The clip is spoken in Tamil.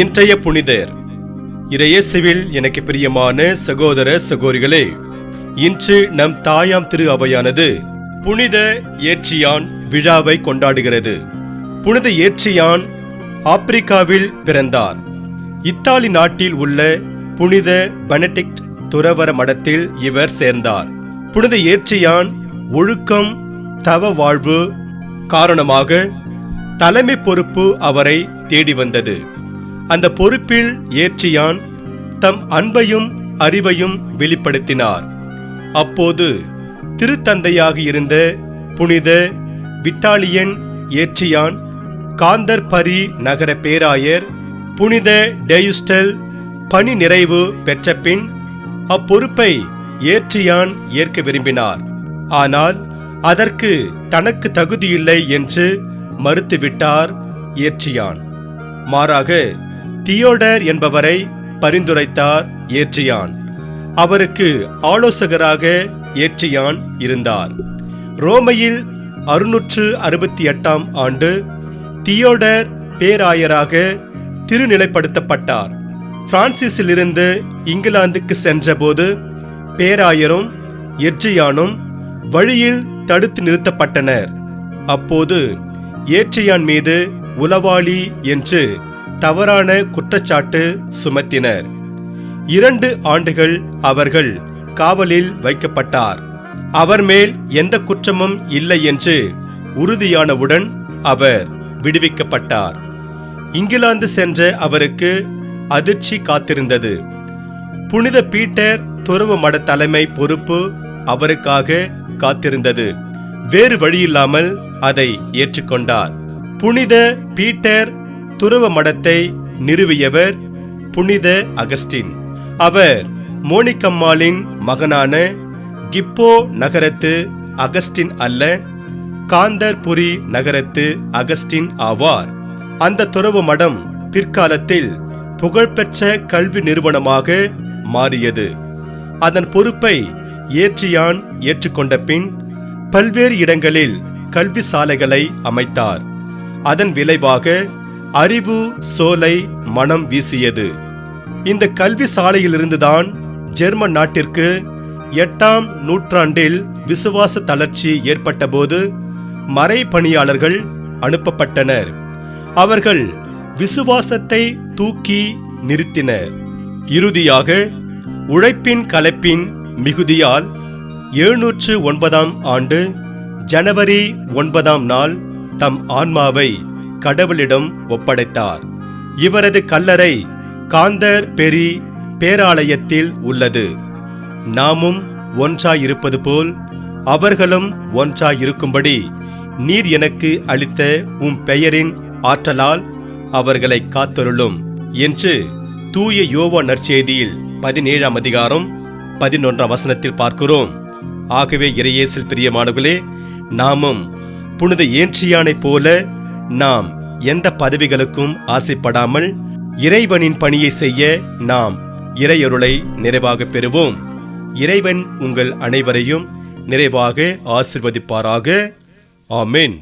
இன்றைய புனிதர். இறையேசுவில் எனக்கு பிரியமான சகோதர சகோதரிகளே, இன்று நம் தாயாம் திரு அவையானது புனித ஏற்றியான் விழாவை கொண்டாடுகிறது. புனித ஏற்றியான் ஆப்பிரிக்காவில் பிறந்தார். இத்தாலி நாட்டில் உள்ள புனித பெனடிக்ட் துறவற மடத்தில் இவர் சேர்ந்தார். புனித ஏற்றியான் ஒழுக்கம், தவ வாழ்வு காரணமாக தலைமை பொறுப்பு அவரை தேடி வந்தது. அந்த பொறுப்பில் ஏற்றியான் தம் அன்பையும் அறிவையும் வெளிப்படுத்தினார். அப்போது திருத்தந்தையாக இருந்த புனித விட்டாலியன் ஏற்றியான் காந்தர்பரி நகர பேராயர் புனித டெயுஸ்டல் பணி நிறைவு பெற்ற பின் அப்பொறுப்பை ஏற்றியான் ஏற்க விரும்பினார். ஆனால் அதற்கு தனக்கு தகுதியில்லை என்று மறுத்துவிட்டார் ஏற்றியான். மாறாக தியோடர் என்பவரை பரிந்துரைத்தார் ஏற்றியான். அவருக்கு ஆலோசகராக ஏற்றியான் இருந்தார். ரோமையில் 668ஆம் ஆண்டு தியோடர் பேராயராக திருநிலைப்படுத்தப்பட்டார். பிரான்சிஸிலிருந்து இங்கிலாந்துக்கு சென்றபோது பேராயரும் ஏற்றியானும் வழியில் தடுத்து நிறுத்தப்பட்டனர். அப்போது ஏற்றியான் மீது உளவாளி என்று தவறான குற்றச்சாட்டு சுமத்தினர். 2 ஆண்டுகள் அவர்கள் காவலில் வைக்கப்பட்டார். அவர் மேல் எந்த குற்றமும் இல்லை என்று உறுதியானவுடன் அவர் விடுவிக்கப்பட்டார். இங்கிலாந்து சென்ற அவருக்கு அதிர்ச்சி காத்திருந்தது. புனித பீட்டர் துறவு மட தலைமை பொறுப்பு அவருக்காக காத்திருந்தது. வேறு வழியில்லாமல் அதை ஏற்றுக்கொண்டார். புனித பீட்டர் துறவு மடத்தை நிறுவியவர் புனித அகஸ்டின். அவர் மோனிகம்மாளின் மகனான கிப்போ நகரத்து அகஸ்டின் அல்ல, காந்தர்புரி நகரத்து அகஸ்டின் ஆவார். அந்த துறவு மடம் பிற்காலத்தில் புகழ்பெற்ற கல்வி நிறுவனமாக மாறியது. அதன் பொறுப்பை ஏற்றியான் ஏற்றுக்கொண்ட பின் பல்வேறு இடங்களில் கல்வி சாலைகளை அமைத்தார். அதன் விளைவாக அறிவு சோலை மனம் வீசியது. இந்த கல்வி சாலையிலிருந்துதான் ஜெர்மன் நாட்டிற்கு 8ஆம் நூற்றாண்டில் விசுவாச தளர்ச்சி ஏற்பட்டபோது மறை பணியாளர்கள் அனுப்பப்பட்டனர். அவர்கள் விசுவாசத்தை தூக்கி நிறுத்தினர். இறுதியாக உழைப்பின் கலப்பின் மிகுதியால் 709ஆம் ஆண்டு ஜனவரி 9ஆம் நாள் தம் ஆன்மாவை கடவுளிடம் ஒப்படைத்தார். இவரது கல்லறை காந்தர்பெரி பேராலயத்தில் உள்ளது. நாமும் ஒன்றாயிருப்பது போல் அவர்களும் ஒன்றாயிருக்கும்படி நீர் எனக்கு அளித்த உம் பெயரின் ஆற்றலால் அவர்களை காத்தருளும் என்று தூய யோவான் நற்செய்தியில் 17ஆம் அதிகாரம் 11ஆம் வசனத்தில் பார்க்கிறோம். ஆகவே இறையேசில் பிரியமானவர்களே, நாமும் புனித ஏற்றியானைப் போல நாம் எந்த பதவிகளுக்கும் ஆசைப்படாமல் இறைவனின் பணியை செய்ய நாம் இறையருளை நிறைவாக பெறுவோம். இறைவன் உங்கள் அனைவரையும் நிறைவாக ஆசீர்வதிப்பாராக. ஆமென்.